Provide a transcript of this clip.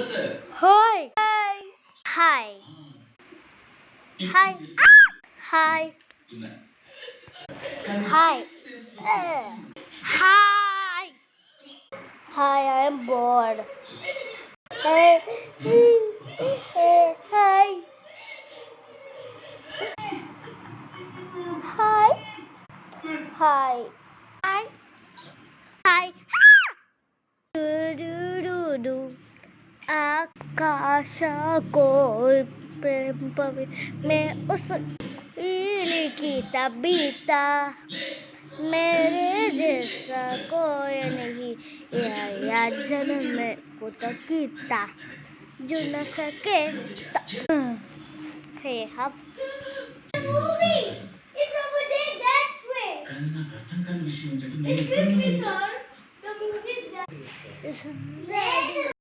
Hi. Hi. Hi. Hi. Hi. Hi. Hi, I am bored. Hey. Hey. Hi. Hi. Hi. Hi. Hi. Do do do do. आकाश को प्रेम पवी मैं उस की Tabitha मेरे जैसा कोई नहीं या जन्म में को तकीता जो न सके हे हम It's over there that way. కానీ నాకు అర్థం కాని విషయం ఏంటంటే నేను Excuse me, sir. The movie is done.